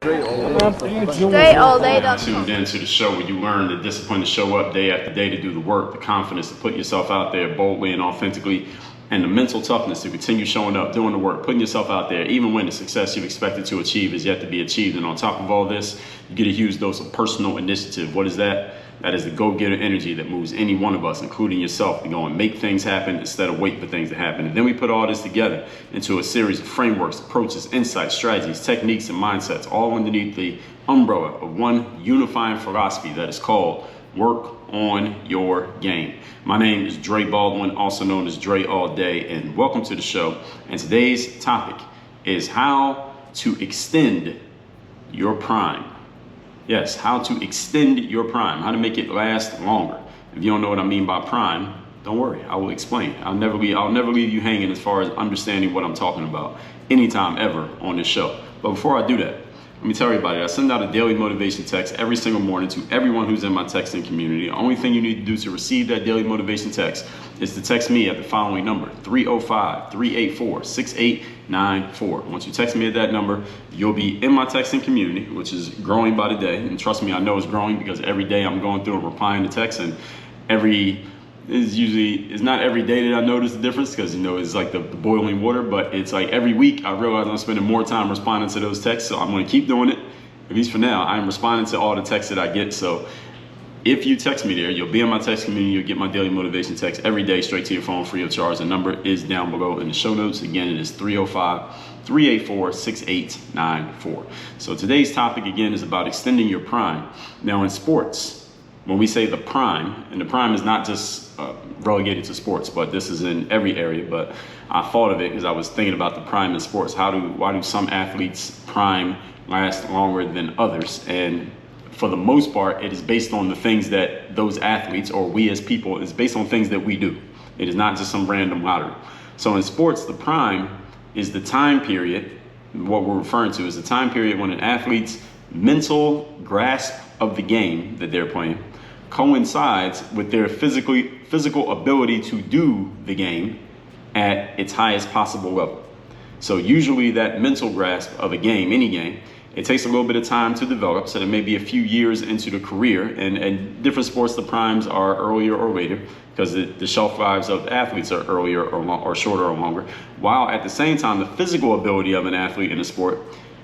Dre all day. Tuned into the show where you learn the discipline to show up day after day to do the work, the confidence to put yourself out there boldly and authentically, and the mental toughness to continue showing up, doing the work, putting yourself out there, even when the success you've expected to achieve is yet to be achieved. And on top of all this, you get a huge dose of personal initiative. What is that? That is the go-getter energy that moves any one of us, including yourself, to go and make things happen instead of wait for things to happen. And then we put all this together into a series of frameworks, approaches, insights, strategies, techniques, and mindsets, all underneath the umbrella of one unifying philosophy that is called work on your game. My name is Dre Baldwin, also known as Dre All Day, and welcome to the show. And today's topic is how to extend your prime. Yes, how to extend your prime, how to make it last longer. If you don't know what I mean by prime, don't worry, I will explain. I'll never leave you hanging as far as understanding what I'm talking about anytime ever on this show. But before I do that, let me tell everybody, I send out a daily motivation text every single morning to everyone who's in my texting community. The only thing you need to do to receive that daily motivation text is to text me at the following number, 305-384-6894. Once you text me at that number, you'll be in my texting community, which is growing by the day. And trust me, I know it's growing because every day I'm going through and replying to texts, and it's not every day that I notice the difference because, it's like the boiling water, but it's like every week I realize I'm spending more time responding to those texts. So I'm going to keep doing it, at least for now. I'm responding to all the texts that I get. So if you text me there, you'll be in my text community. You'll get my daily motivation text every day straight to your phone free of charge. The number is down below in the show notes. Again, it is 305-384-6894. So today's topic again is about extending your prime. Now in sports, when we say the prime, and the prime is not just relegated to sports, but this is in every area. But I thought of it because I was thinking about the prime in sports. Why do some athletes' prime last longer than others? And for the most part, it is based on the things that those athletes, or we as people, is based on things that we do. It is not just some random lottery. So in sports, the prime is the time period. What we're referring to is the time period when an athlete's mental grasp of the game that they're playing coincides with their physical ability to do the game at its highest possible level. So usually that mental grasp of a game, any game, it takes a little bit of time to develop. So there may be a few years into the career, and different sports, the primes are earlier or later because the shelf lives of athletes are earlier or shorter or longer. While at the same time, the physical ability of an athlete in a sport,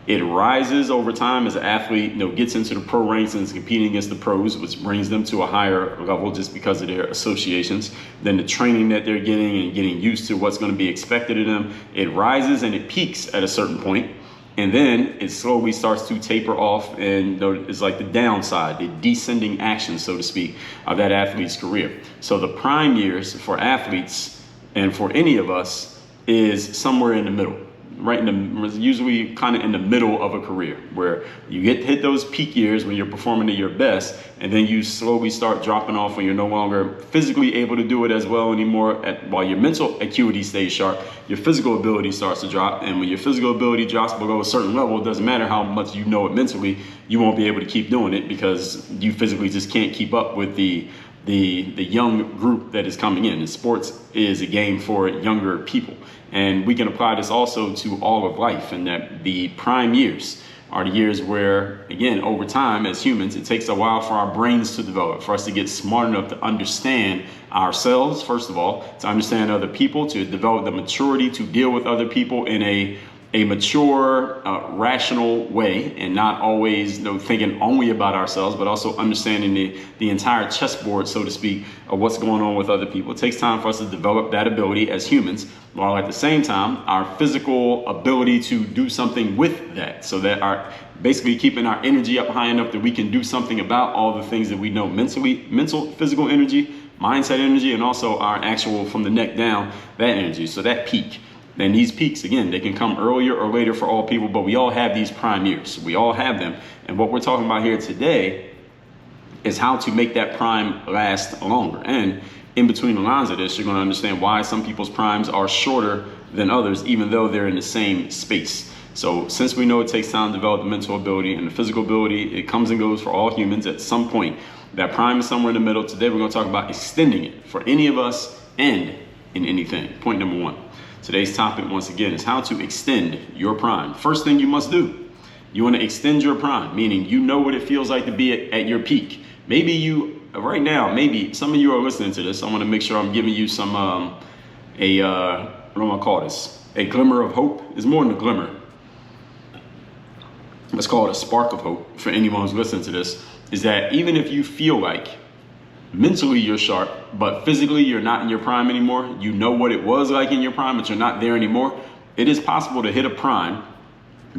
it rises over time as an athlete gets into the pro ranks and is competing against the pros, which brings them to a higher level just because of their associations. Then the training that they're getting and getting used to what's going to be expected of them, it rises and it peaks at a certain point. And then it slowly starts to taper off, and it's like the downside, the descending action, so to speak, of that athlete's career. So the prime years for athletes and for any of us is somewhere in the middle. Usually kind of in the middle of a career where you hit those peak years when you're performing at your best, and then you slowly start dropping off when you're no longer physically able to do it as well anymore. While your mental acuity stays sharp, your physical ability starts to drop, and when your physical ability drops below a certain level, it doesn't matter how much you know it mentally, you won't be able to keep doing it because you physically just can't keep up with the young group that is coming in. And sports is a game for younger people. And we can apply this also to all of life, and that the prime years are the years where, again, over time as humans, it takes a while for our brains to develop, for us to get smart enough to understand ourselves, first of all, to understand other people, to develop the maturity to deal with other people in a mature, rational way, and not always thinking only about ourselves, but also understanding the entire chessboard, so to speak, of what's going on with other people. It takes time for us to develop that ability as humans, while at the same time, our physical ability to do something with that, so that basically keeping our energy up high enough that we can do something about all the things that we know mental, physical energy, mindset energy, and also our actual from the neck down, that energy. So that peak. And these peaks, again, they can come earlier or later for all people, but we all have these prime years. We all have them. And what we're talking about here today is how to make that prime last longer. And in between the lines of this, you're going to understand why some people's primes are shorter than others, even though they're in the same space. So since we know it takes time to develop the mental ability and the physical ability, it comes and goes for all humans at some point. That prime is somewhere in the middle. Today, we're going to talk about extending it for any of us and in anything. Point number one. Today's topic, once again, is how to extend your prime. First thing you must do, You want to extend your prime, meaning you know what it feels like to be at your peak. Maybe you, right now, maybe some of you are listening to this. I want to make sure I'm giving you some, what do I call this? A glimmer of hope. It's more than a glimmer. Let's call it a spark of hope for anyone who's listening to this, is that even if you feel like mentally you're sharp, but physically you're not in your prime anymore, you know what it was like in your prime, but you're not there anymore, it is possible to hit a prime,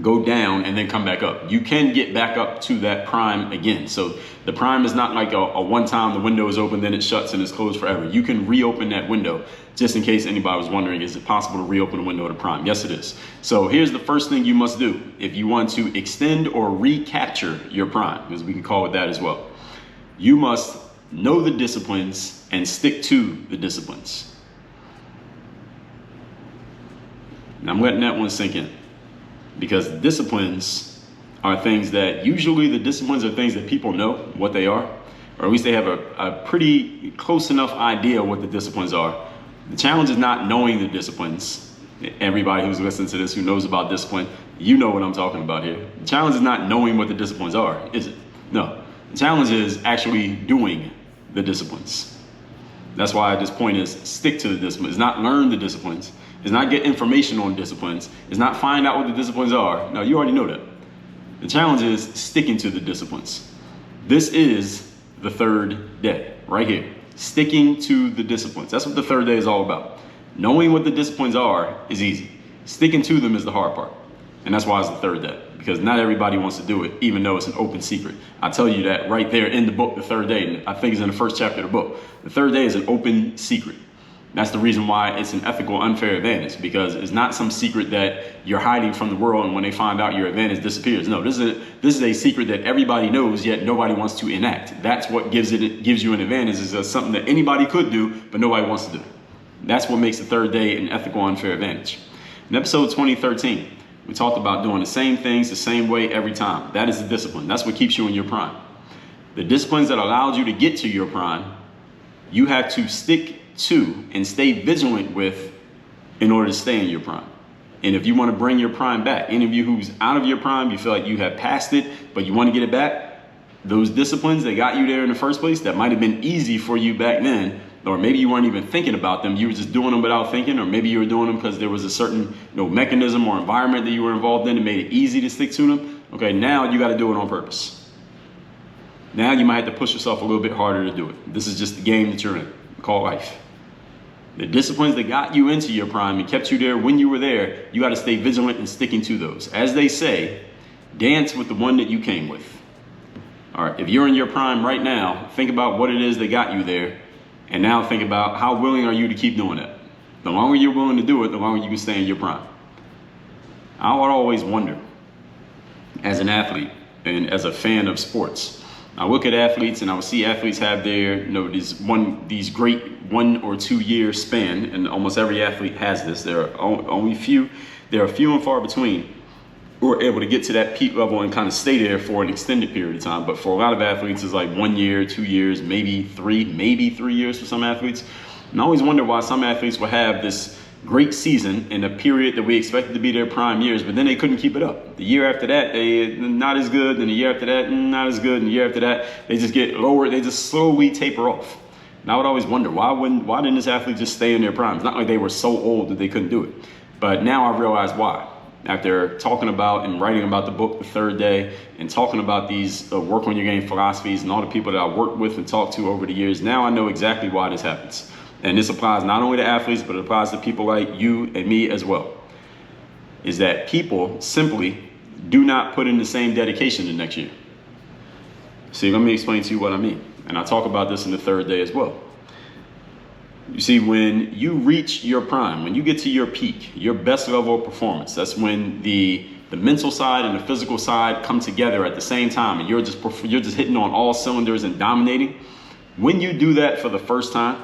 go down, and then come back up. You can get back up to that prime again. So the prime is not like a one time the window is open, then it shuts and it's closed forever. You can reopen that window. Just in case anybody was wondering, is it possible to reopen a window of the prime? Yes, it is. So here's the first thing you must do if you want to extend or recapture your prime, because we can call it that as well. You must know the disciplines and stick to the disciplines. Now I'm letting that one sink in, because disciplines are things that usually the disciplines are things that people know what they are, or at least they have a pretty close enough idea what the disciplines are. The challenge is not knowing the disciplines. Everybody who's listening to this who knows about discipline, you know what I'm talking about here. The challenge is not knowing what the disciplines are, is it? No. The challenge is actually doing the disciplines. That's why this point is stick to the disciplines. It's not learn the disciplines. It's not get information on disciplines. It's not find out what the disciplines are. No, you already know that. The challenge is sticking to the disciplines. This is the third day, right here. Sticking to the disciplines. That's what the third day is all about. Knowing what the disciplines are is easy. Sticking to them is the hard part. And that's why it's the third day, because not everybody wants to do it, even though it's an open secret. I tell you that right there in the book, the third day. I think it's in the first chapter of the book. The third day is an open secret. That's the reason why it's an ethical unfair advantage, because it's not some secret that you're hiding from the world and when they find out your advantage disappears. No, this is a secret that everybody knows, yet nobody wants to enact. That's what gives you an advantage, is something that anybody could do, but nobody wants to do. That's what makes the third day an ethical unfair advantage. In episode 2013, we talked about doing the same things the same way every time. That is the discipline. That's what keeps you in your prime. The disciplines that allowed you to get to your prime, you have to stick to and stay vigilant with in order to stay in your prime. And if you want to bring your prime back, any of you who's out of your prime, you feel like you have passed it, but you want to get it back, those disciplines that got you there in the first place, that might have been easy for you back then, or maybe you weren't even thinking about them, you were just doing them without thinking, or maybe you were doing them because there was a certain mechanism or environment that you were involved in that made it easy to stick to them. Okay, now you got to do it on purpose. Now you might have to push yourself a little bit harder to do it. This is just the game that you're in, called life. The disciplines that got you into your prime and kept you there when you were there, you got to stay vigilant and sticking to those. As they say, dance with the one that you came with. All right, if you're in your prime right now, think about what it is that got you there. And now think about how willing are you to keep doing it. The longer you're willing to do it, the longer you can stay in your prime. I would always wonder, as an athlete and as a fan of sports, I look at athletes and I would see athletes have their, these great 1 or 2 year span, and almost every athlete has this. There are few and far between who are able to get to that peak level and kind of stay there for an extended period of time. But for a lot of athletes, it's like 1 year, 2 years, maybe 3 years for some athletes. And I always wonder why some athletes will have this great season in a period that we expected to be their prime years, but then they couldn't keep it up. The year after that, they not as good, and the year after that, not as good, and the year after that, they just get lower, they just slowly taper off. And I would always wonder, why didn't this athlete just stay in their prime? It's not like they were so old that they couldn't do it. But now I realize why. After talking about and writing about the book, The Third Day, and talking about these work on your game philosophies and all the people that I worked with and talked to over the years, now I know exactly why this happens. And this applies not only to athletes, but it applies to people like you and me as well, is that people simply do not put in the same dedication the next year. See, let me explain to you what I mean. And I talk about this in The Third Day as well. You see, when you reach your prime, when you get to your peak, your best level of performance, that's when the mental side and the physical side come together at the same time, and you're just hitting on all cylinders and dominating. When you do that for the first time,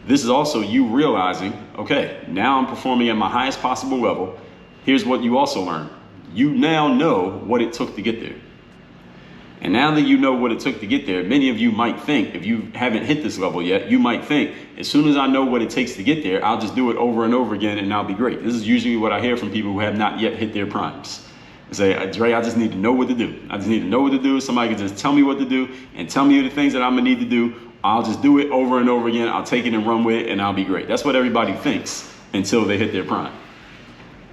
this is also you realizing, okay, now I'm performing at my highest possible level. Here's what you also learn. You now know what it took to get there. And now that you know what it took to get there, many of you might think, if you haven't hit this level yet, you might think, as soon as I know what it takes to get there, I'll just do it over and over again and I'll be great. This is usually what I hear from people who have not yet hit their primes. Say, Dre, I just need to know what to do. I just need to know what to do. Somebody can just tell me what to do and tell me the things that I'm gonna need to do. I'll just do it over and over again. I'll take it and run with it, and I'll be great. That's what everybody thinks until they hit their prime.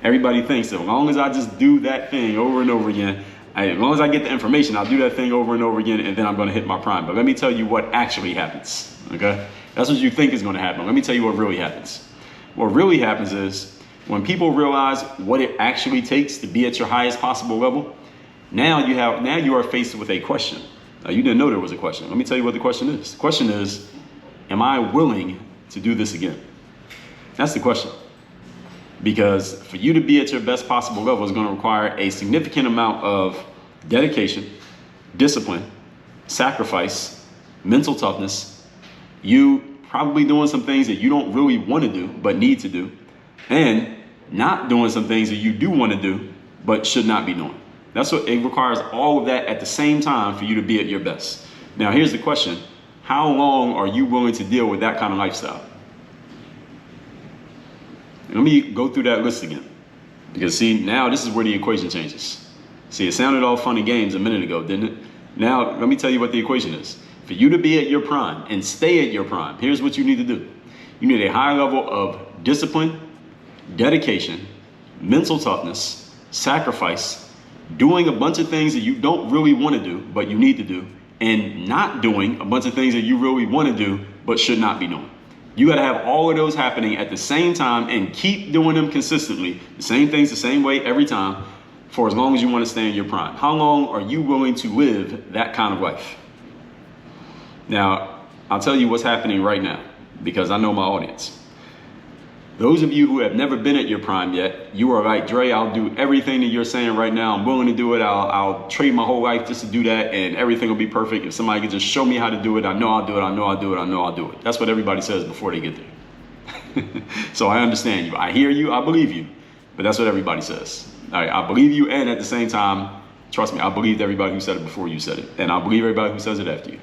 Everybody thinks that as long as I just do that thing over and over again, as long as I get the information, I'll do that thing over and over again, and then I'm going to hit my prime. But let me tell you what actually happens, okay? That's what you think is going to happen. Let me tell you what really happens. What really happens is when people realize what it actually takes to be at your highest possible level, now you are faced with a question. You didn't know there was a question. Let me tell you what the question is. The question is, am I willing to do this again? That's the question. Because for you to be at your best possible level is going to require a significant amount of dedication, discipline, sacrifice, mental toughness, you probably doing some things that you don't really want to do but need to do, and not doing some things that you do want to do but should not be doing. That's what it requires, all of that at the same time for you to be at your best. Now here's the question: how long are you willing to deal with that kind of lifestyle? Let me go through that list again. Because see, now this is where the equation changes. See, it sounded all fun and games a minute ago, didn't it? Now, let me tell you what the equation is. For you to be at your prime and stay at your prime, here's what you need to do. You need a high level of discipline, dedication, mental toughness, sacrifice, doing a bunch of things that you don't really want to do, but you need to do, and not doing a bunch of things that you really want to do, but should not be doing. You got to have all of those happening at the same time and keep doing them consistently. The same things, the same way every time for as long as you want to stay in your prime. How long are you willing to live that kind of life? Now, I'll tell you what's happening right now because I know my audience. Those of you who have never been at your prime yet, you are like, Dre, I'll do everything that you're saying right now. I'm willing to do it. I'll trade my whole life just to do that, and everything will be perfect. If somebody could just show me how to do it, I know I'll do it. I know I'll do it. I know I'll do it. That's what everybody says before they get there. So I understand you. I hear you. I believe you. But that's what everybody says. All right, I believe you, and at the same time, trust me, I believed everybody who said it before you said it, and I believe everybody who says it after you.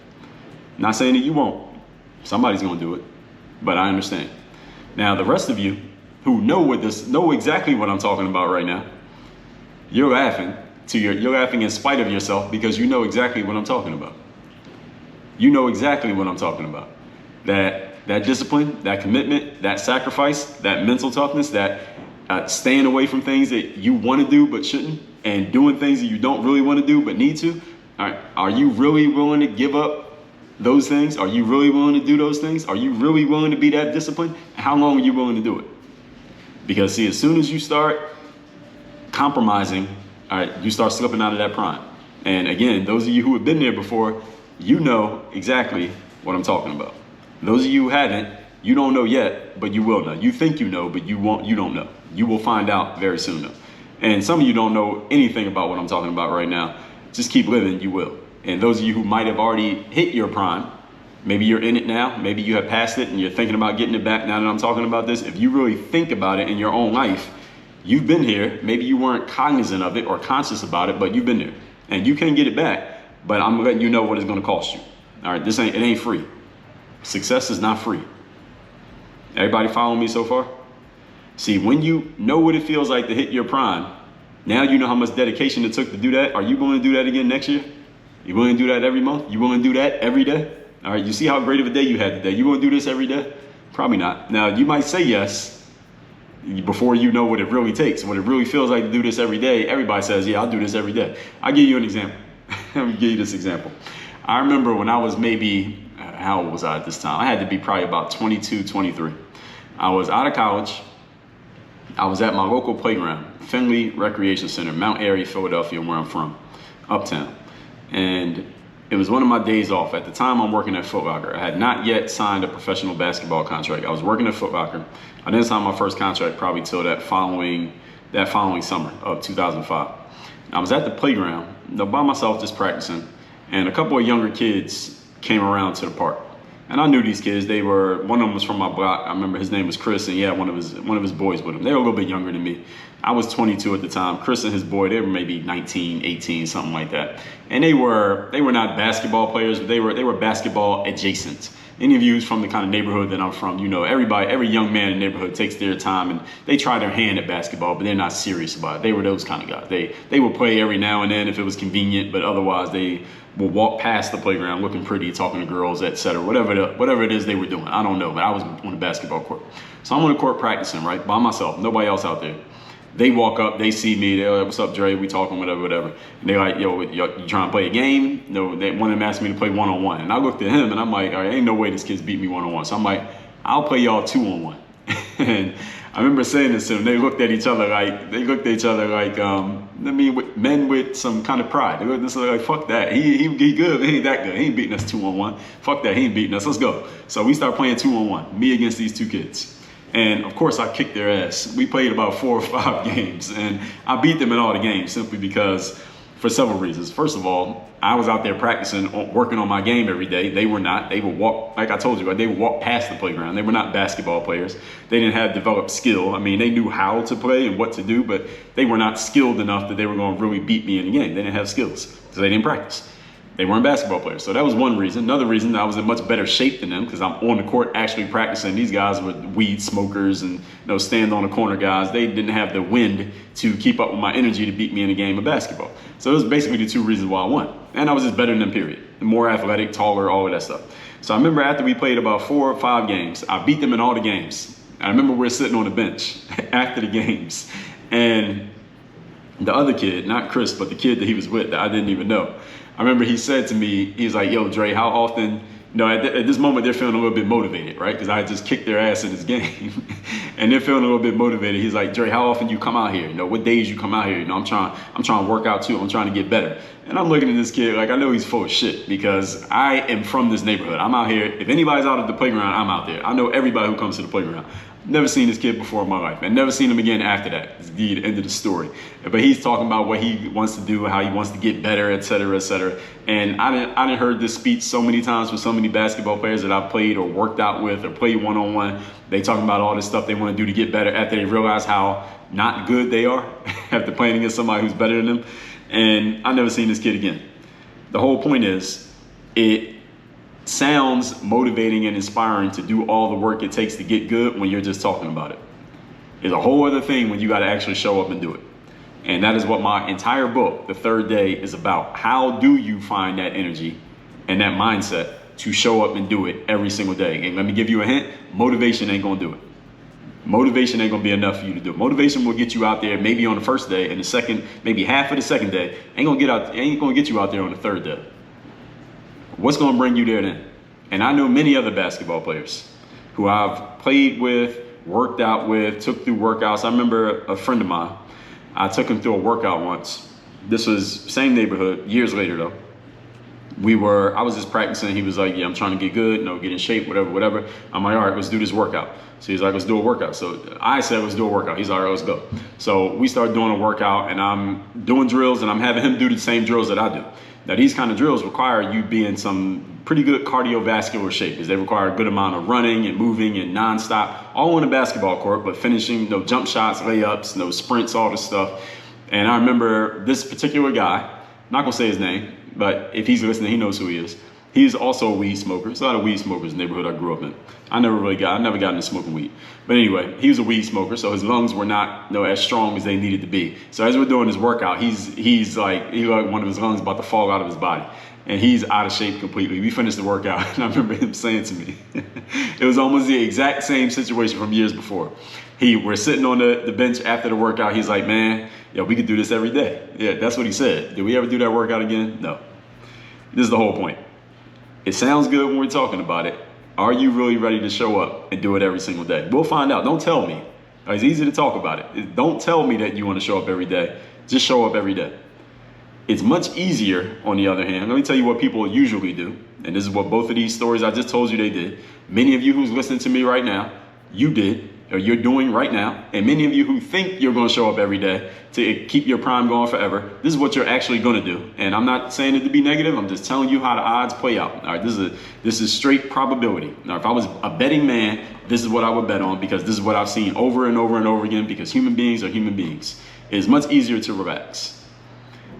Not saying that you won't. Somebody's going to do it, but I understand. Now, the rest of you who know exactly what I'm talking about right now, you're laughing in spite of yourself because you know exactly what I'm talking about. You know exactly what I'm talking about. That discipline, that commitment, that sacrifice, that mental toughness, that staying away from things that you want to do but shouldn't, and doing things that you don't really want to do but need to. All right, are you really willing to give up those things? Are you really willing to do those things? Are you really willing to be that disciplined? How long are you willing to do it? Because see, as soon as you start compromising, all right, you start slipping out of that prime. And again, those of you who have been there before, you know exactly what I'm talking about. Those of you who haven't, you don't know yet, but you will know. You think you know, but you don't know. You will find out very soon though. And some of you don't know anything about what I'm talking about right now. Just keep living, you will. And those of you who might have already hit your prime, maybe you're in it now, maybe you have passed it and you're thinking about getting it back now that I'm talking about this. If you really think about it in your own life, you've been here. Maybe you weren't cognizant of it or conscious about it, but you've been there. And you can get it back, but I'm letting you know what it's going to cost you. All right, it ain't free. Success is not free. Everybody following me so far? See, when you know what it feels like to hit your prime, now you know how much dedication it took to do that. Are you going to do that again next year? You willing to do that every month? You willing to do that every day? All right, you see how great of a day you had today. You want to do this every day? Probably not. Now, you might say yes before you know what it really takes, what it really feels like to do this every day. Everybody says, yeah, I'll do this every day. I'll give you an example. Let me give you this example. I remember when I was maybe, how old was I at this time? I had to be probably about 22, 23. I was out of college. I was at my local playground, Finley Recreation Center, Mount Airy, Philadelphia, where I'm from, uptown. And it was one of my days off. At the time, I'm working at Foot Locker. I had not yet signed a professional basketball contract. I was working at Foot Locker. I didn't sign my first contract probably till that following summer of 2005. I was at the playground by myself just practicing, and a couple of younger kids came around to the park. And I knew these kids. One of them was from my block. I remember his name was Chris, and he had one of his boys with him. They were a little bit younger than me. I was 22 at the time. Chris and his boy, they were maybe 19, 18, something like that. And they were not basketball players, but they were basketball adjacent. Any of you who's from the kind of neighborhood that I'm from, you know, every young man in the neighborhood takes their time and they try their hand at basketball, but they're not serious about it. They were those kind of guys. They would play every now and then if it was convenient, but otherwise they will walk past the playground looking pretty, talking to girls, etc. Whatever it is they were doing. I don't know, but I was on the basketball court. So I'm on the court practicing, right, by myself, nobody else out there. They walk up, they see me, they're like, what's up, Dre? We talking, whatever. And they're like, yo, you trying to play a game? No, one of them asked me to play one-on-one. And I looked at him and I'm like, all right, ain't no way this kid's beat me one-on-one. So I'm like, I'll play y'all 2-on-1. And I remember saying this to them. They looked at each other like, men with some kind of pride. They looked at us like, fuck that. He good, he ain't that good. He ain't beating us 2-on-1. Fuck that, he ain't beating us, let's go. So we start playing 2-on-1, me against these two kids. And of course I kicked their ass. We played about 4 or 5 games and I beat them in all the games simply because, for several reasons. First of all, I was out there practicing, working on my game every day. They were not. They would walk, like I told you, they would walk past the playground. They were not basketball players. They didn't have developed skill. I mean, they knew how to play and what to do, but they were not skilled enough that they were going to really beat me in the game. They didn't have skills because they didn't practice. They weren't basketball players. So that was one reason. Another reason, I was in much better shape than them because I'm on the court actually practicing. These guys were weed smokers and stand on the corner guys. They didn't have the wind to keep up with my energy to beat me in a game of basketball. So it was basically the 2 reasons why I won. And I was just better than them, period. More athletic, taller, all of that stuff. So I remember after we played about 4 or 5 games, I beat them in all the games. I remember we were sitting on the bench after the games. And the other kid, not Chris, but the kid that he was with that I didn't even know, I remember he said to me, he was like, yo, Dre, how often, at this moment they're feeling a little bit motivated, right? Because I just kicked their ass in this game and they're feeling a little bit motivated. He's like, Dre, how often you come out here? What days you come out here? I'm trying to work out too. I'm trying to get better. And I'm looking at this kid like I know he's full of shit because I am from this neighborhood. I'm out here. If anybody's out at the playground, I'm out there. I know everybody who comes to the playground. Never seen this kid before in my life and never seen him again after that. It's the end of the story. But he's talking about what he wants to do, how he wants to get better, et cetera, et cetera. And I didn't heard this speech so many times from so many basketball players that I've played or worked out with or played one-on-one. They talking about all this stuff they want to do to get better after they realize how not good they are after playing against somebody who's better than them. And I never seen this kid again. The whole point is it sounds motivating and inspiring to do all the work it takes to get good when you're just talking about it. It's a whole other thing when you got to actually show up and do it. And that is what my entire book, The Third Day, is about. How do you find that energy and that mindset to show up and do it every single day? And let me give you a hint, motivation ain't gonna do it. Motivation ain't gonna be enough for you to do it. Motivation will get you out there maybe on the first day, and the second, maybe half of the second day, ain't gonna get you out there on the third day. What's going to bring you there then? And I know many other basketball players who I've played with, worked out with, took through workouts. I remember a friend of mine, I took him through a workout once. This was same neighborhood, years later though. I was just practicing. He was like, yeah, I'm trying to get good, get in shape, whatever. I'm like, all right, let's do this workout. So he's like, let's do a workout. So I said, let's do a workout. He's like, all right, let's go. So we started doing a workout and I'm doing drills and I'm having him do the same drills that I do. Now, these kind of drills require you be in some pretty good cardiovascular shape because they require a good amount of running and moving and nonstop, all on a basketball court, but finishing jump shots, layups, no sprints, all this stuff. And I remember this particular guy, not gonna say his name, but if he's listening, he knows who he is. He's also a weed smoker. There's a lot of weed smokers in the neighborhood I grew up in. I never got into smoking weed. But anyway, he was a weed smoker, so his lungs were not as strong as they needed to be. So as we're doing this workout, he's like one of his lungs about to fall out of his body. And he's out of shape completely. We finished the workout, and I remember him saying to me, it was almost the exact same situation from years before. We're sitting on the bench after the workout. He's like, man, we could do this every day. Yeah, that's what he said. Did we ever do that workout again? No. This is the whole point. It sounds good when we're talking about it. Are you really ready to show up and do it every single day? We'll find out. Don't tell me. It's easy to talk about it. Don't tell me that you want to show up every day. Just show up every day. It's much easier, on the other hand. Let me tell you what people usually do. And this is what both of these stories I just told you they did. Many of you who's listening to me right now, you did, or you're doing right now. And many of you who think you're going to show up every day to keep your prime going forever, this is what you're actually going to do. And I'm not saying it to be negative. I'm just telling you how the odds play out. All right, this is straight probability. Now, if I was a betting man, this is what I would bet on because this is what I've seen over and over and over again because human beings are human beings. It is much easier to relax.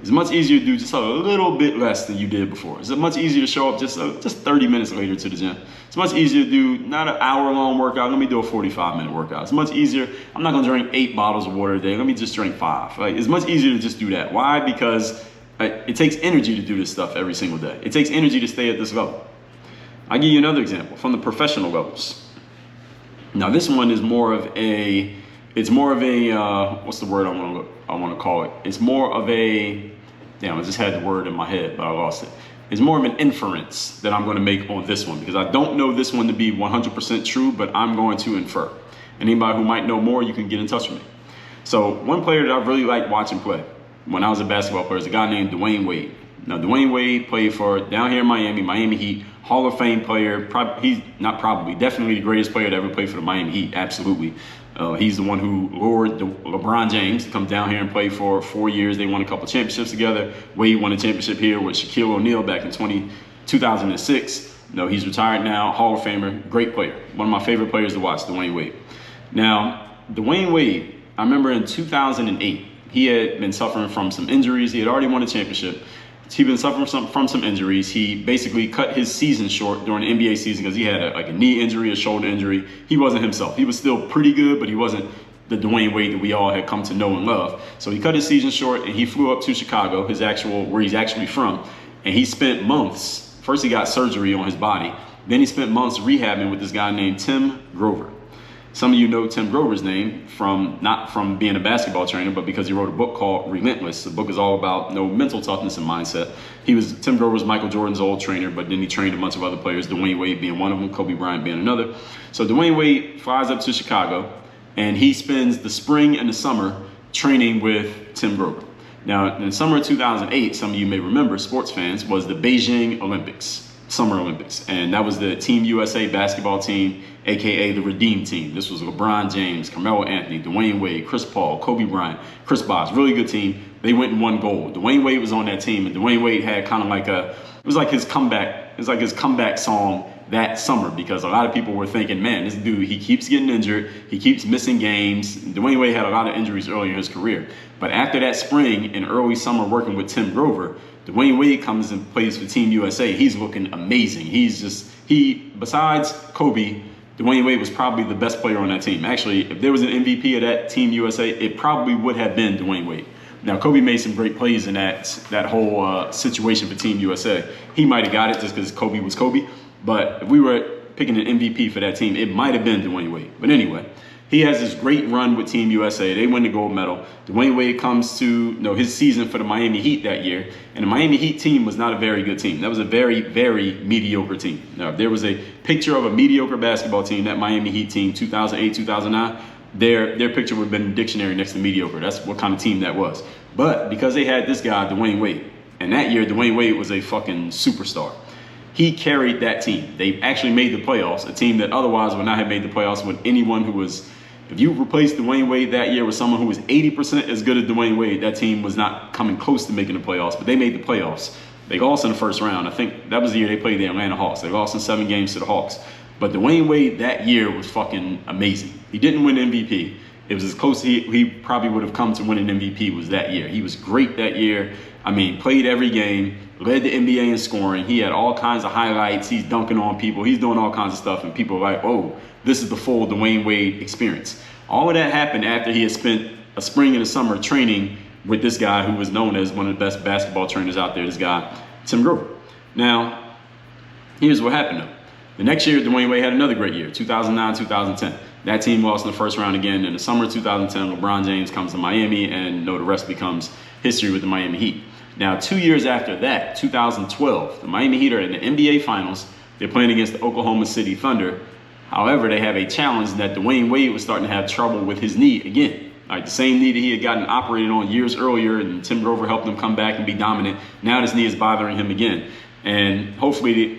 It's much easier to do just a little bit less than you did before. It's much easier to show up just 30 minutes later to the gym. It's much easier to do not an hour-long workout. Let me do a 45-minute workout. It's much easier. I'm not going to drink 8 bottles of water a day. Let me just drink 5. Like, it's much easier to just do that. Why? Because it takes energy to do this stuff every single day. It takes energy to stay at this level. I'll give you another example from the professional levels. Now, this one is more of a, what's the word I want to call it? It's more of a, damn, I just had the word in my head, but I lost it. It's more of an inference that I'm going to make on this one, because I don't know this one to be 100% true, but I'm going to infer. Anybody who might know more, you can get in touch with me. So one player that I really liked watching play when I was a basketball player is a guy named Dwyane Wade. Now, Dwyane Wade played for, down here in Miami Heat, Hall of Fame player. Definitely the greatest player to ever play for the Miami Heat, absolutely. He's the one who lured LeBron James to come down here and play for 4 years. They won a couple championships together. Wade won a championship here with Shaquille O'Neal back in 2006. No, he's retired now, Hall of Famer, great player. One of my favorite players to watch, Dwyane Wade. Now, Dwyane Wade, I remember in 2008, he had been suffering from some injuries. He had already won a championship. He'd been suffering from some injuries. He basically cut his season short during the NBA season because he had a knee injury, a shoulder injury. He wasn't himself. He was still pretty good, but he wasn't the Dwyane Wade that we all had come to know and love. So he cut his season short and he flew up to Chicago, where he's actually from. And he spent months. First, he got surgery on his body. Then he spent months rehabbing with this guy named Tim Grover. Some of you know Tim Grover's name not from being a basketball trainer, but because he wrote a book called Relentless. The book is all about mental toughness and mindset. Tim Grover's Michael Jordan's old trainer, but then he trained a bunch of other players, Dwyane Wade being one of them, Kobe Bryant being another. So Dwyane Wade flies up to Chicago, and he spends the spring and the summer training with Tim Grover. Now, in the summer of 2008, some of you may remember, sports fans, was the Beijing Olympics. Summer Olympics, and that was the Team USA basketball team, aka the Redeem Team. This was LeBron James, Carmelo Anthony, Dwyane Wade, Chris Paul, Kobe Bryant, Chris Bosh, really good team. They went and won gold. Dwyane Wade was on that team, and Dwyane Wade had kind of like it was like his comeback song that summer, because a lot of people were thinking, man, this dude, he keeps getting injured, he keeps missing games. Dwyane Wade had a lot of injuries early in his career, but after that spring and early summer working with Tim Grover, Dwyane Wade comes and plays for Team USA. He's looking amazing. Besides Kobe, Dwyane Wade was probably the best player on that team. Actually, if there was an MVP of that Team USA, it probably would have been Dwyane Wade. Now, Kobe made some great plays in that whole situation for Team USA. He might have got it just because Kobe was Kobe. But if we were picking an MVP for that team, it might have been Dwyane Wade. But anyway, he has this great run with Team USA. They win the gold medal. Dwyane Wade comes to his season for the Miami Heat that year. And the Miami Heat team was not a very good team. That was a very, very mediocre team. Now, if there was a picture of a mediocre basketball team, that Miami Heat team, 2008, 2009, their picture would have been in the dictionary next to mediocre. That's what kind of team that was. But because they had this guy, Dwyane Wade, and that year, Dwyane Wade was a fucking superstar. He carried that team. They actually made the playoffs, a team that otherwise would not have made the playoffs with anyone who was. If you replaced Dwyane Wade that year with someone who was 80% as good as Dwyane Wade, that team was not coming close to making the playoffs, but they made the playoffs. They lost in the first round. I think that was the year they played the Atlanta Hawks. They lost in 7 games to the Hawks. But Dwyane Wade that year was fucking amazing. He didn't win MVP. It was as close he probably would have come to winning MVP was that year. He was great that year. I mean, played every game, led the NBA in scoring. He had all kinds of highlights. He's dunking on people. He's doing all kinds of stuff. And people are like, oh, this is the full Dwyane Wade experience. All of that happened after he had spent a spring and a summer training with this guy who was known as one of the best basketball trainers out there, this guy, Tim Grover. Now, here's what happened though. The next year, Dwyane Wade had another great year, 2009, 2010. That team lost in the first round again. In the summer of 2010, LeBron James comes to Miami, and the rest becomes history with the Miami Heat. Now, 2 years after that, 2012, the Miami Heat are in the NBA Finals. They're playing against the Oklahoma City Thunder. However, they have a challenge that Dwyane Wade was starting to have trouble with his knee again. Like the same knee that he had gotten operated on years earlier, and Tim Grover helped him come back and be dominant. Now this knee is bothering him again. And luckily,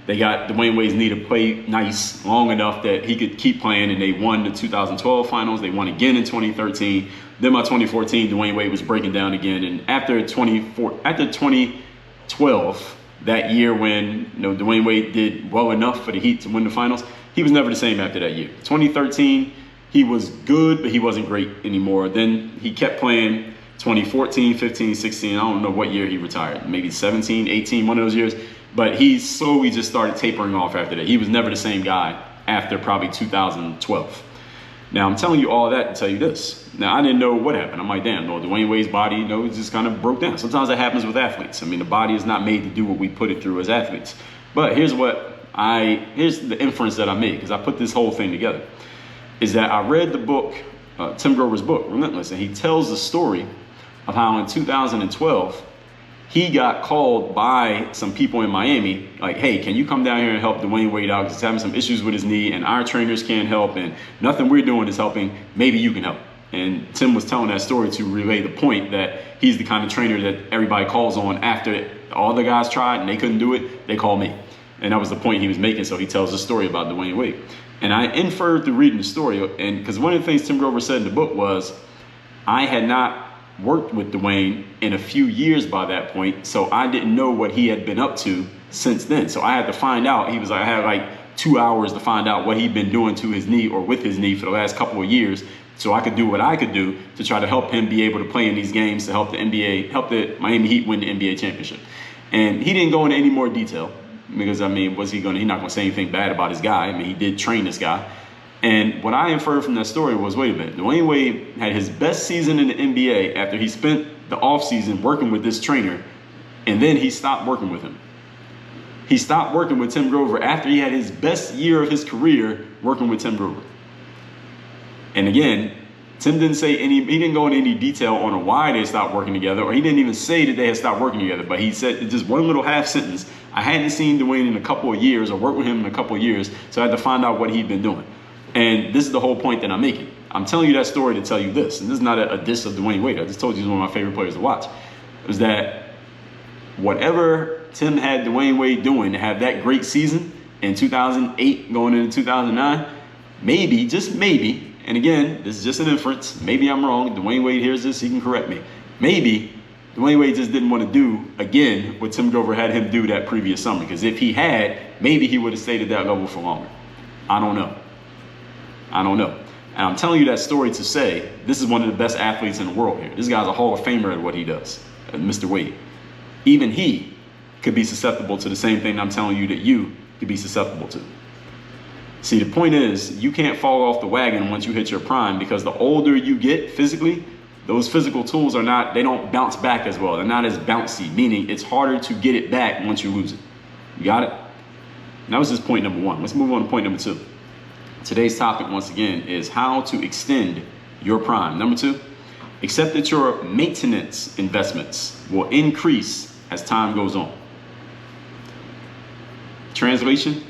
they got Dwyane Wade's knee to play nice long enough that he could keep playing, and they won the 2012 finals. They won again in 2013. Then by 2014, Dwyane Wade was breaking down again. And after 2012, that year when Dwyane Wade did well enough for the Heat to win the finals, he was never the same after that year. 2013, he was good, but he wasn't great anymore. Then he kept playing. 2014, 15, 16, I don't know what year he retired, maybe 17, 18, one of those years. But he slowly just started tapering off after that. He was never the same guy after probably 2012. Now, I'm telling you all of that to tell you this. Now, I didn't know what happened. I'm like, damn, no, Dwyane Wade's body, it just kind of broke down. Sometimes that happens with athletes. I mean, the body is not made to do what we put it through as athletes. But here's the inference that I made, because I put this whole thing together, is that I read the book, Tim Grover's book, Relentless, and he tells the story of how in 2012, he got called by some people in Miami, like, hey, can you come down here and help Dwyane Wade out because he's having some issues with his knee and our trainers can't help and nothing we're doing is helping. Maybe you can help. And Tim was telling that story to relay the point that he's the kind of trainer that everybody calls on after all the guys tried and they couldn't do it, they call me. And that was the point he was making. So he tells the story about Dwyane Wade. And I inferred through reading the story, and because one of the things Tim Grover said in the book was, I had not worked with Dwyane in a few years by that point, so I didn't know what he had been up to since then. So I had to find out. He was like, I had like 2 hours to find out what he'd been doing to his knee or with his knee for the last couple of years, so I could do what I could do to try to help him be able to play in these games to help the Miami Heat win the NBA championship. And he didn't go into any more detail because, I mean, he's not going to say anything bad about his guy. I mean, he did train this guy. And what I inferred from that story was, wait a minute, Dwyane Wade had his best season in the NBA after he spent the offseason working with this trainer, and then he stopped working with him. He stopped working with Tim Grover after he had his best year of his career working with Tim Grover. And again, Tim didn't he didn't go into any detail on why they stopped working together, or he didn't even say that they had stopped working together, but he said just one little half sentence, I hadn't seen Dwyane in a couple of years or worked with him in a couple of years, so I had to find out what he'd been doing. And this is the whole point that I'm making. I'm telling you that story to tell you this. And this is not a diss of Dwyane Wade. I just told you he's one of my favorite players to watch. Is that whatever Tim had Dwyane Wade doing to have that great season in 2008 going into 2009, maybe, just maybe, and again, this is just an inference. Maybe I'm wrong. Dwyane Wade hears this. He can correct me. Maybe Dwyane Wade just didn't want to do, again, what Tim Grover had him do that previous summer. Because if he had, maybe he would have stayed at that level for longer. I don't know. And I'm telling you that story to say, this is one of the best athletes in the world here. This guy's a Hall of Famer at what he does, Mr. Wade. Even he could be susceptible to the same thing I'm telling you that you could be susceptible to. See, the point is, you can't fall off the wagon once you hit your prime, because the older you get physically, those physical tools they don't bounce back as well. They're not as bouncy, meaning it's harder to get it back once you lose it. You got it? And that was just point number one. Let's move on to point number two. Today's topic, once again, is how to extend your prime. Number two, accept that your maintenance investments will increase as time goes on. Translation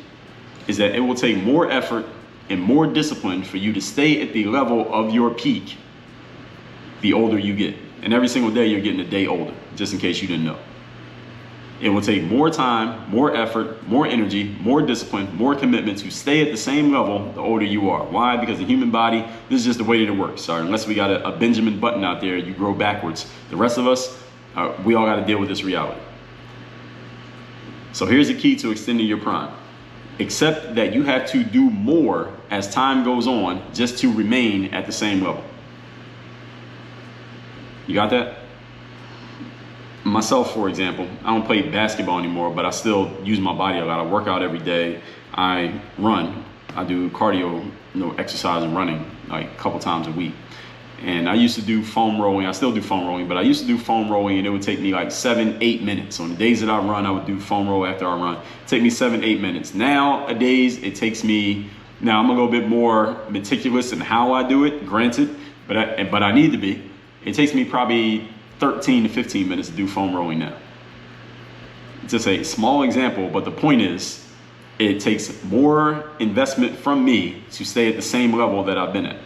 is that it will take more effort and more discipline for you to stay at the level of your peak the older you get. And every single day you're getting a day older, just in case you didn't know. It will take more time, more effort, more energy, more discipline, more commitment to stay at the same level the older you are. Why? Because the human body, this is just the way that it works. Sorry, unless we got a Benjamin Button out there, you grow backwards. The rest of us, we all got to deal with this reality. So here's the key to extending your prime. Accept that you have to do more as time goes on just to remain at the same level. You got that? Myself, for example, I don't play basketball anymore, but I still use my body a lot. I work out every day. I run. I do cardio, exercise and running like a couple times a week. And I used to do foam rolling. I still do foam rolling, but I used to do foam rolling and it would take me like 7-8 minutes. On the days that I run, I would do foam roll after I run. It'd take me 7-8 minutes. Nowadays, it takes me, now I'm a little bit more meticulous in how I do it, granted, but I need to be. It takes me probably 13 to 15 minutes to do foam rolling now. It's just a small example, but the point is, it takes more investment from me to stay at the same level that I've been at.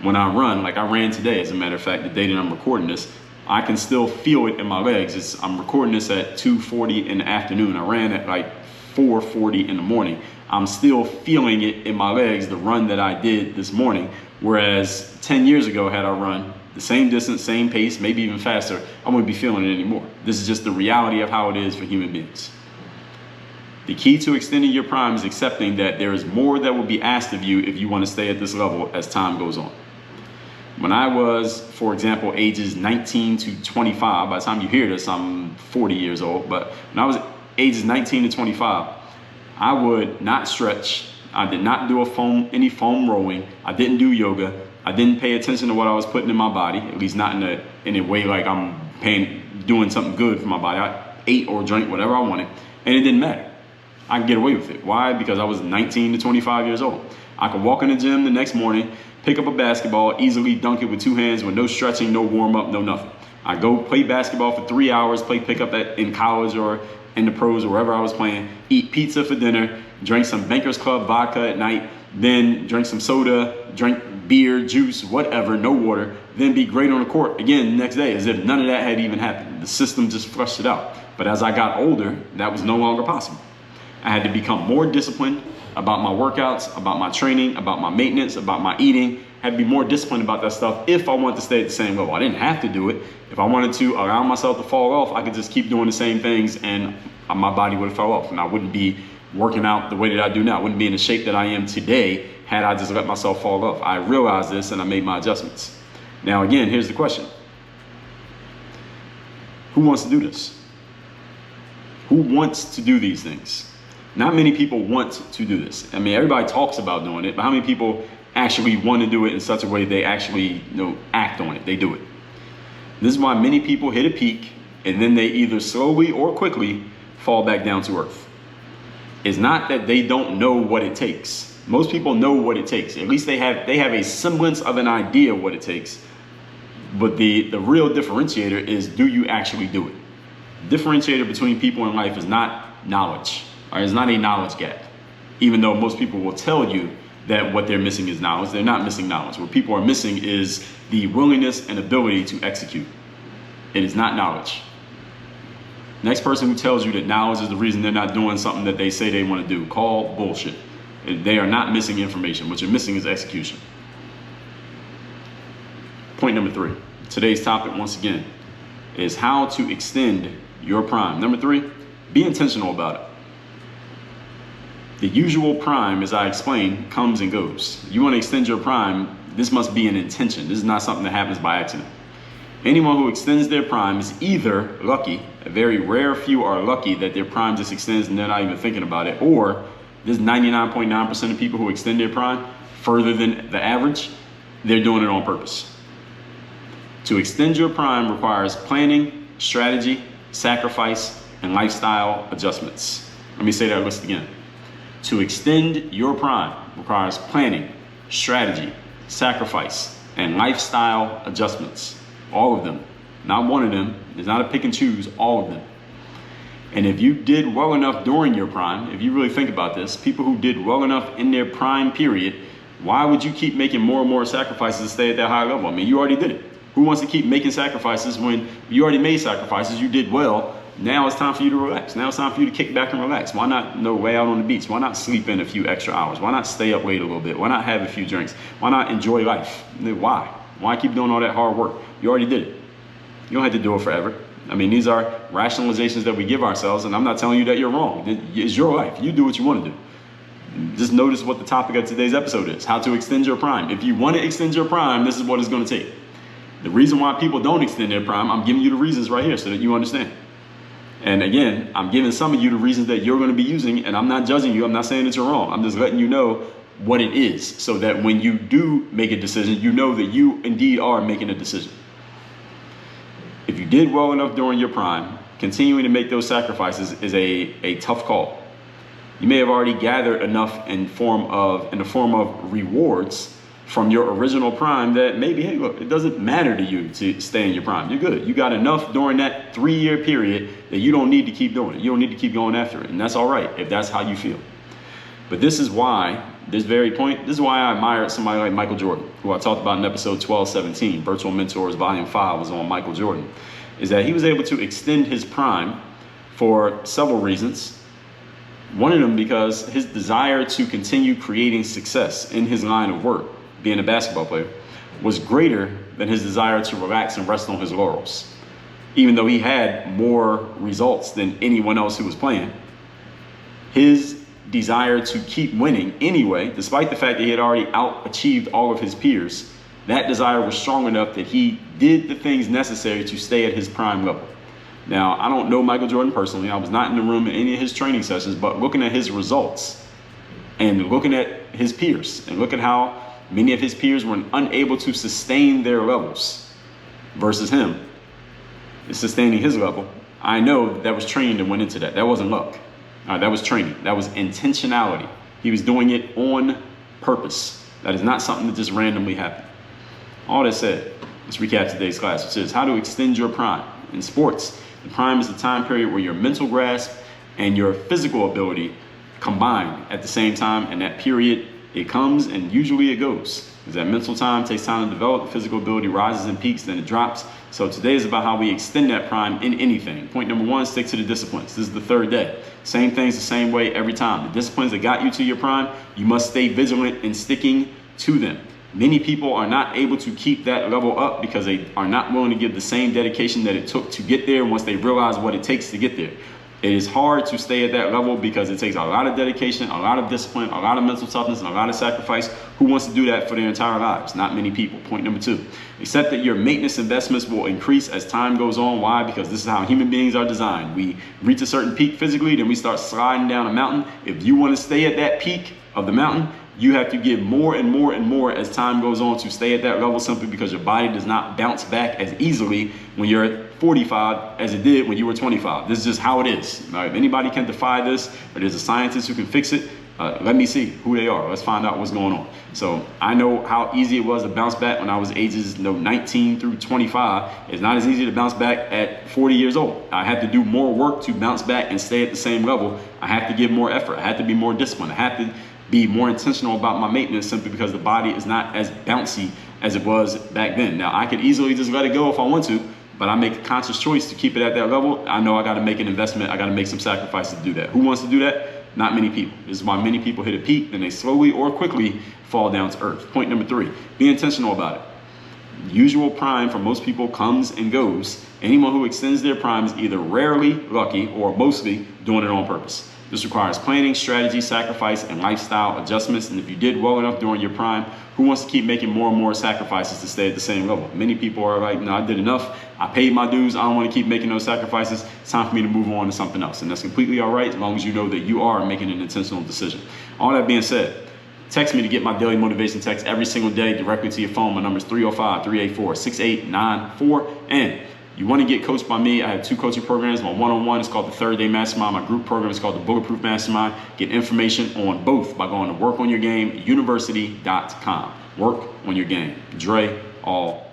When I run, like I ran today, as a matter of fact, the day that I'm recording this, I can still feel it in my legs. I'm recording this at 2:40 in the afternoon. I ran at like 4:40 in the morning. I'm still feeling it in my legs, the run that I did this morning. Whereas 10 years ago, had I run the same distance, same pace, maybe even faster, I wouldn't be feeling it anymore. This is just the reality of how it is for human beings. The key to extending your prime is accepting that there is more that will be asked of you if you want to stay at this level as time goes on. When I was, for example, ages 19 to 25, by the time you hear this, I'm 40 years old, but when I was ages 19 to 25, I would not stretch. I did not do any foam rolling. I didn't do yoga. I didn't pay attention to what I was putting in my body, at least not in a way like I'm doing something good for my body. I ate or drank whatever I wanted, and it didn't matter. I could get away with it. Why? Because I was 19 to 25 years old. I could walk in the gym the next morning, pick up a basketball, easily dunk it with two hands with no stretching, no warm up, no nothing. I go play basketball for 3 hours, play pickup in college or in the pros or wherever I was playing, eat pizza for dinner, drink some Bankers Club vodka at night, then drink some soda, drink beer, juice, whatever, no water, then be great on the court again the next day as if none of that had even happened. The system just flushed it out. But as I got older, that was no longer possible. I had to become more disciplined about my workouts, about my training, about my maintenance, about my eating. I had to be more disciplined about that stuff if I wanted to stay at the same level. I didn't have to do it. If I wanted to allow myself to fall off, I could just keep doing the same things and my body would have fell off and I wouldn't be working out the way that I do now. I wouldn't be in the shape that I am today had I just let myself fall off. I realized this and I made my adjustments. Now again, here's the question. Who wants to do this? Who wants to do these things? Not many people want to do this. I mean, everybody talks about doing it, but how many people actually want to do it in such a way they actually act on it? They do it. This is why many people hit a peak and then they either slowly or quickly fall back down to earth. It's not that they don't know what it takes. Most people know what it takes. At least they have a semblance of an idea of what it takes. But the real differentiator is, do you actually do it? Differentiator between people in life is not knowledge. Or it's not a knowledge gap. Even though most people will tell you that what they're missing is knowledge, they're not missing knowledge. What people are missing is the willingness and ability to execute. It is not knowledge. Next person who tells you that knowledge is the reason they're not doing something that they say they want to do, call bullshit. They are not missing information. What you're missing is execution. Point number 3. Today's topic, once again, is how to extend your prime. Number 3, be intentional about it. The usual prime, as I explained, comes and goes. You want to extend your prime, this must be an intention. This is not something that happens by accident. Anyone who extends their prime is either lucky, a very rare few are lucky that their prime just extends and they're not even thinking about it, or there's 99.9% of people who extend their prime further than the average, they're doing it on purpose. To extend your prime requires planning, strategy, sacrifice, and lifestyle adjustments. Let me say that list again. To extend your prime requires planning, strategy, sacrifice, and lifestyle adjustments. All of them. Not one of them. It's not a pick and choose. All of them. And if you did well enough during your prime, if you really think about this, people who did well enough in their prime period, why would you keep making more and more sacrifices to stay at that high level? I mean, you already did it. Who wants to keep making sacrifices when you already made sacrifices, you did well? Now it's time for you to relax. Now it's time for you to kick back and relax. Why not lay out on the beach? Why not sleep in a few extra hours? Why not stay up late a little bit? Why not have a few drinks? Why not enjoy life? Why? Why keep doing all that hard work? You already did it. You don't have to do it forever. I mean, these are rationalizations that we give ourselves, and I'm not telling you that you're wrong. It's your life. You do what you want to do. Just notice what the topic of today's episode is, how to extend your prime. If you want to extend your prime, this is what it's going to take. The reason why people don't extend their prime, I'm giving you the reasons right here so that you understand. And again, I'm giving some of you the reasons that you're going to be using, and I'm not judging you. I'm not saying that you're wrong. I'm just letting you know what it is so that when you do make a decision, you know that you indeed are making a decision. If you did well enough during your prime, continuing to make those sacrifices is a tough call. You may have already gathered enough in the form of rewards from your original prime that maybe, hey, look, it doesn't matter to you to stay in your prime. You're good. You got enough during that 3-year period that you don't need to keep doing it. You don't need to keep going after it. And that's all right if that's how you feel. But this is why, this is why I admire somebody like Michael Jordan, who I talked about in episode 1217, Virtual Mentors Volume 5 was on Michael Jordan, is that he was able to extend his prime for several reasons. One of them because his desire to continue creating success in his line of work, being a basketball player, was greater than his desire to relax and rest on his laurels. Even though he had more results than anyone else who was playing, his desire to keep winning anyway, despite the fact that he had already out-achieved all of his peers, that desire was strong enough that he did the things necessary to stay at his prime level. Now, I don't know Michael Jordan personally. I was not in the room in any of his training sessions, but looking at his results and looking at his peers and look at how many of his peers were unable to sustain their levels versus him sustaining his level, I know that was training that went into that. That wasn't luck. That was training. That was intentionality. He was doing it on purpose. That is not something that just randomly happened. All that said, let's recap today's class, which is how to extend your prime. In sports, the prime is the time period where your mental grasp and your physical ability combine at the same time, and that period, it comes and usually it goes. Because that mental time takes time to develop, the physical ability rises and peaks, then it drops. So today is about how we extend that prime in anything. Point number one, stick to the disciplines. This is the third day. Same things the same way every time. The disciplines that got you to your prime, you must stay vigilant in sticking to them. Many people are not able to keep that level up because they are not willing to give the same dedication that it took to get there once they realize what it takes to get there. It is hard to stay at that level because it takes a lot of dedication, a lot of discipline, a lot of mental toughness, and a lot of sacrifice. Who wants to do that for their entire lives? Not many people. Point number two, accept that your maintenance investments will increase as time goes on. Why? Because this is how human beings are designed. We reach a certain peak physically, then we start sliding down a mountain. If you want to stay at that peak of the mountain, you have to give more and more and more as time goes on to stay at that level, simply because your body does not bounce back as easily when you're at 45 as it did when you were 25. This is just how it is. Now, if anybody can defy this, or there's a scientist who can fix it, let me see who they are. Let's find out what's going on. So I know how easy it was to bounce back when I was ages 19 through 25. It's not as easy to bounce back at 40 years old. I had to do more work to bounce back and stay at the same level. I have to give more effort. I had to be more disciplined. I have to be more intentional about my maintenance, simply because the body is not as bouncy as it was back then. Now, I could easily just let it go if I want to, but I make a conscious choice to keep it at that level. I know I got to make an investment. I got to make some sacrifices to do that. Who wants to do that? Not many people. This is why many people hit a peak, then they slowly or quickly fall down to earth. Point number three, be intentional about it. Usual prime for most people comes and goes. Anyone who extends their prime is either rarely lucky or mostly doing it on purpose. This requires planning, strategy, sacrifice, and lifestyle adjustments. And if you did well enough during your prime, who wants to keep making more and more sacrifices to stay at the same level? Many people are like, no, I did enough. I paid my dues. I don't want to keep making those sacrifices. It's time for me to move on to something else. And that's completely all right, as long as you know that you are making an intentional decision. All that being said, text me to get my daily motivation text every single day directly to your phone. My number is 305-384-6894. And you want to get coached by me, I have two coaching programs. My one-on-one is called the 30 Day Mastermind. My group program is called the Bulletproof Mastermind. Get information on both by going to workonyourgameuniversity.com. Work on your game. Dre, all